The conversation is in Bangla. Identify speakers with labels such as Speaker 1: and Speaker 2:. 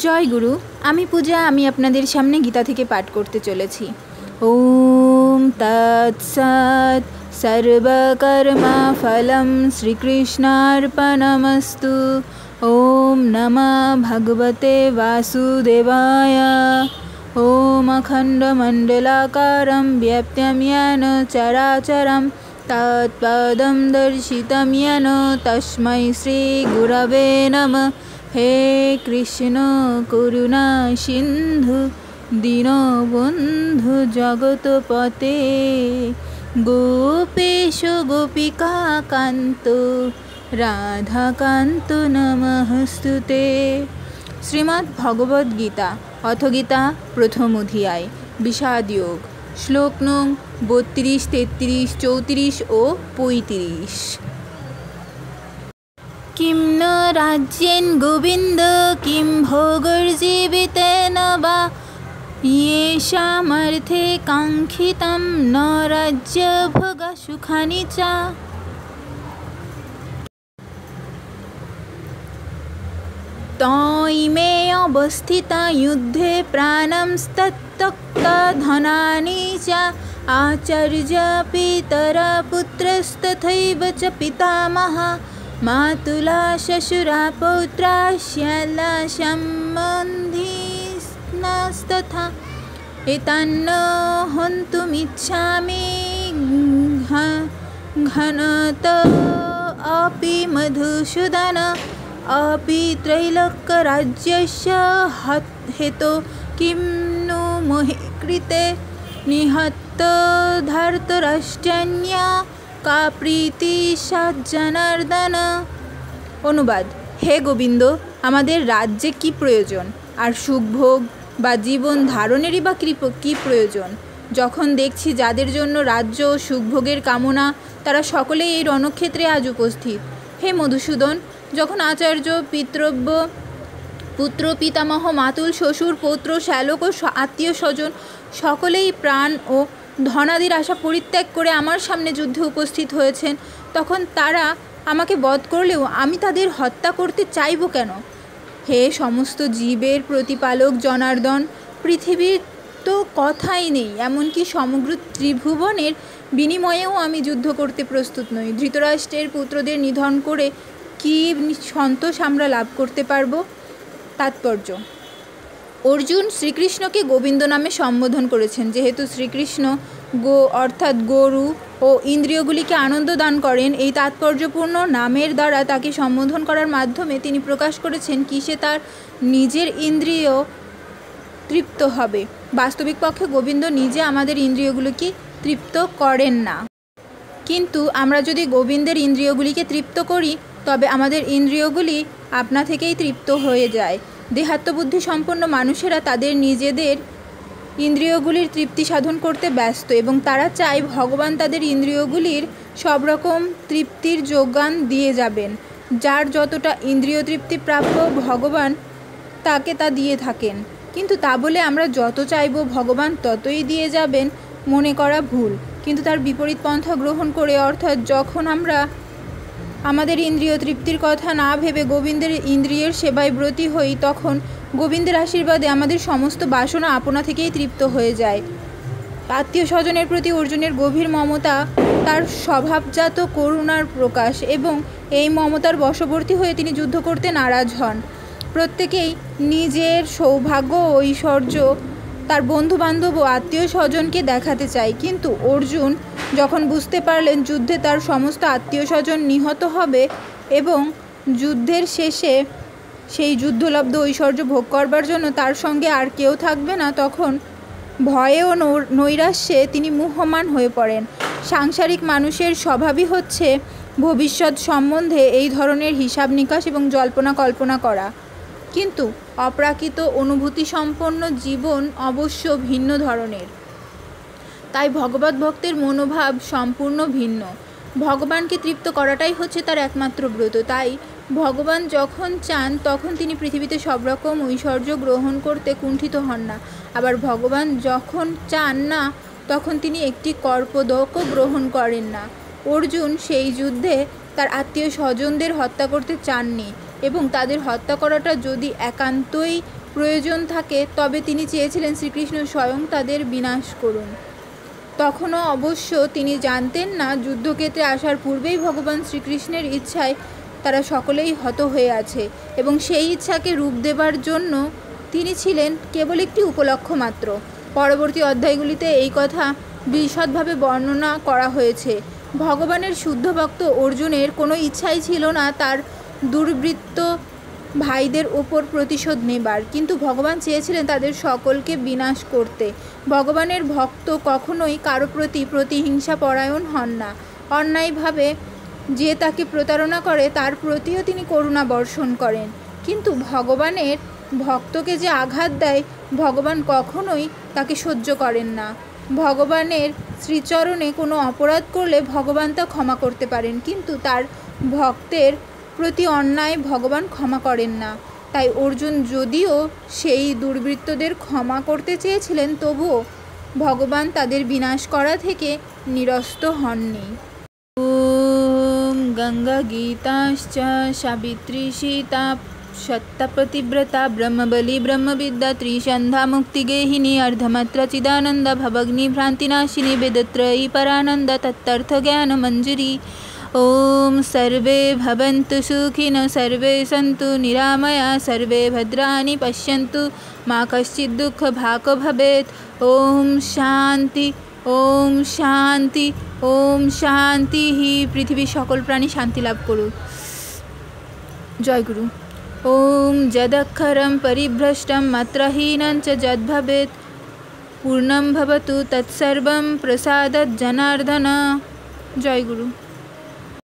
Speaker 1: জয় গুরু। আমি পূজা। আমি আপনাদের সামনে গীতা থেকে পাঠ করতে চলেছি। ওম তৎসৎ। সর্বকর্মা ফলম শ্রীকৃষ্ণার্পণমস্তু। ওম নমঃ ভগবতে বাসুদেবায়। ওম অখণ্ডমণ্ডলাকারं व्याप्तं येन चराचरं तत्पदं दर्शितं येन तस्मै श्रीगुरवे नमः। हे कृष्ण करुणा सिंधु दीनबंधु जगतपते गोपेश गोपिका कांत राधाकांत नमस्तुते। श्रीमद् भगवद गीता अथ गीता प्रथम अध्याय विषाद योग। श्लोक नং 32, 33, 34 और 35। किं न राज्येन गोविंद किं भोगर्जीवितेन वा येषामर्थे काङ्क्षितं न राज्यभोगसुखानि च। तैमे अवस्थिता युद्धे प्राणं त्यक्त्वा धनानि च आचार्य पितरा पुत्रस्तथैव च पितामहा मातुला शशुरा पौत्रा श्याला सम्बन्धिनस्तथा एतान्न हन्तुमिच्छामि घनत अपि मधुसूदन अपि त्रैलोक्यराज्यस्य हेतो किं नु मोहे कृते निहत धृतराष्ट्रस्य का प्रीति सज्जनार्दन। অনুবাদ। হে গোবিন্দ, আমাদের রাজ্যে কি প্রয়োজন, আর সুখভোগ বা জীবন ধারণেরই বা কি প্রয়োজন, যখন দেখছি যাদের জন্য রাজ্য ও সুখভোগের কামনা তারা সকলেই এই রণক্ষেত্রে আজ উপস্থিত। হে মধুসূদন, যখন আচার্য পিতৃব্য পুত্র পিতামহ মাতুল শ্বশুর পৌত্র শ্যালক ও আত্মীয় স্বজন সকলেই প্রাণ ও ধনাদির আশা পরিত্যাগ করে আমার সামনে যুদ্ধে উপস্থিত হয়েছেন, তখন তারা আমাকে বধ করলেও আমি তাদের হত্যা করতে চাইব কেন? হে সমস্ত জীবের প্রতিপালক জনার্দন, পৃথিবীর তো কথাই নেই, এমনকি সমগ্র ত্রিভুবনের বিনিময়েও আমি যুদ্ধ করতে প্রস্তুত নই। ধৃতরাষ্ট্রের পুত্রদের নিধন করে কি সন্তোষ আমরা লাভ করতে পারব? তাৎপর্য: অর্জুন শ্রীকৃষ্ণকে গোবিন্দ নামে সম্বোধন করেছেন, যেহেতু শ্রীকৃষ্ণ অর্থাৎ গরু ও ইন্দ্রিয়গুলিকে আনন্দ দান করেন। এই তাৎপর্যপূর্ণ নামের দ্বারা তাকে সম্বোধন করার মাধ্যমে তিনি প্রকাশ করেছেন কিসে তার নিজের ইন্দ্রিয় তৃপ্ত হবে। বাস্তবিক পক্ষে গোবিন্দ নিজে আমাদের ইন্দ্রিয়গুলিকে তৃপ্ত করেন না, কিন্তু আমরা যদি গোবিন্দের ইন্দ্রিয়গুলিকে তৃপ্ত করি তবে আমাদের ইন্দ্রিয়গুলি আপনা থেকেই তৃপ্ত হয়ে যায়। দেহাত্মবুদ্ধি সম্পন্ন মানুষেরা তাদের নিজেদের ইন্দ্রিয়গুলির তৃপ্তি সাধন করতে ব্যস্ত এবং তারা চায় ভগবান তাদের ইন্দ্রিয়গুলির সব রকম তৃপ্তির যোগান দিয়ে যাবেন। যার যতটা ইন্দ্রিয় তৃপ্তি প্রাপ্য ভগবান তাকে তা দিয়ে থাকেন, কিন্তু তা বলে আমরা যত চাইব ভগবান ততই দিয়ে যাবেন মনে করা ভুল। কিন্তু তার বিপরীত পন্থা গ্রহণ করে, অর্থাৎ যখন আমরা আমাদের ইন্দ্রিয় তৃপ্তির কথা না ভেবে গোবিন্দের ইন্দ্রিয়ের সেবায় ব্রতী হই, তখন গোবিন্দের আশীর্বাদে আমাদের সমস্ত বাসনা আপনা থেকেই তৃপ্ত হয়ে যায়। আত্মীয় স্বজনের প্রতি অর্জুনের গভীর মমতা তার স্বভাবজাত করুণার প্রকাশ, এবং এই মমতার বশবর্তী হয়ে তিনি যুদ্ধ করতে নারাজ হন। প্রত্যেকেই নিজের সৌভাগ্য ও ঐশ্বর্য তার বন্ধুবান্ধব ও আত্মীয় স্বজনকে দেখাতে চায়, কিন্তু অর্জুন যখন বুঝতে পারলেন যুদ্ধে তার সমস্ত আত্মীয় স্বজন নিহত হবে এবং যুদ্ধের শেষে সেই যুদ্ধলব্ধ ঐশ্বর্য ভোগ করবার জন্য তার সঙ্গে আর কেউ থাকবে না, তখন ভয়ে ও নৈরাশ্যে তিনি মুহ্যমান হয়ে পড়েন। সাংসারিক মানুষের স্বভাবই হচ্ছে ভবিষ্যৎ সম্বন্ধে এই ধরনের হিসাব নিকাশ এবং জল্পনা কল্পনা করা, কিন্তু অপ্রাকৃত অনুভূতি সম্পন্ন জীবন অবশ্য ভিন্ন ধরনের। তাই ভগবত ভক্তের মনোভাব সম্পূর্ণ ভিন্ন। ভগবানকে তৃপ্ত করাটাই হচ্ছে তার একমাত্র ব্রত। তাই ভগবান যখন চান তখন তিনি পৃথিবীতে সব রকম ঐশ্বর্য গ্রহণ করতে কুণ্ঠিত হন না, আবার ভগবান যখন চান না তখন তিনি একটি কর্পদকও গ্রহণ করেন না। অর্জুন সেই যুদ্ধে তার আত্মীয় স্বজনদের হত্যা করতে চাননি, এবং তাদের হত্যা করাটা যদি একান্তই প্রয়োজন থাকে তবে তিনি চেয়েছিলেন শ্রীকৃষ্ণ স্বয়ং তাদের বিনাশ করুন। তখনও অবশ্য তিনি জানতেন না যুদ্ধক্ষেত্রে আসার পূর্বেই ভগবান শ্রীকৃষ্ণের ইচ্ছায় তারা সকলেই হত হয়ে আছে এবং সেই ইচ্ছাকে রূপ দেবার জন্য তিনি ছিলেন কেবল একটি উপলক্ষ মাত্র। পরবর্তী অধ্যায়গুলিতে এই কথা বিশদভাবে বর্ণনা করা হয়েছে। ভগবানের শুদ্ধ ভক্ত অর্জুনের কোনো ইচ্ছাই ছিল না তার দুর্বৃত্ত ভাইদের ওপর প্রতিশোধ নেবার, কিন্তু ভগবান চেয়েছিলেন তাদের সকলকে বিনাশ করতে। ভগবানের ভক্ত কখনোই কারো প্রতি প্রতিহিংসা পরায়ণ হন না। অন্যায়ভাবে যে তাকে প্রতারণা করে তার প্রতিও তিনি করুণা বর্ষণ করেন, কিন্তু ভগবানের ভক্তকে যে আঘাত দেয় ভগবান কখনোই তাকে সহ্য করেন না। ভগবানের শ্রীচরণে কোনো অপরাধ করলে ভগবান তা ক্ষমা করতে পারেন, কিন্তু তার ভক্তের প্রতি অন্যায় ভগবান ক্ষমা করেন না। তাই অর্জুন যদিও সেই দুর্বৃত্তদের ক্ষমা করতে চেয়েছিলেন তবুও ভগবান তাদের বিনাশ করা থেকে নিরস্ত হননি। ওম গঙ্গা গীতাশ্চ সাবিত্রী সীতা সত্যপতিব্রতা ব্রহ্মবলী ব্রহ্মবিদ্যা ত্রিসন্ধ্যা মুক্তিগেহিনী अर्धमात्र चिदानंद भवग्नि भ्रांतिनाशिनी वेदत्रयी परानंद तत्तर्थ ज्ञान मंजरी। ओम सर्वे भवन्तु सुखिनः सर्वे सन्तु निरामया सर्वे भद्राणि पश्यन्तु मा कश्चित् दुःखभाग् भवेत्। ओम शांति ओम शांति ओम शांति। पृथिवीर सकल प्राणी शांति लाभ करुक। जय गुरु। ओम यदक्षरं परिभ्रष्टं मात्राहीनं च यद्भवेत् पूर्णं भवतु तत्सर्वं प्रसादात् जनार्दन। जय गुरु।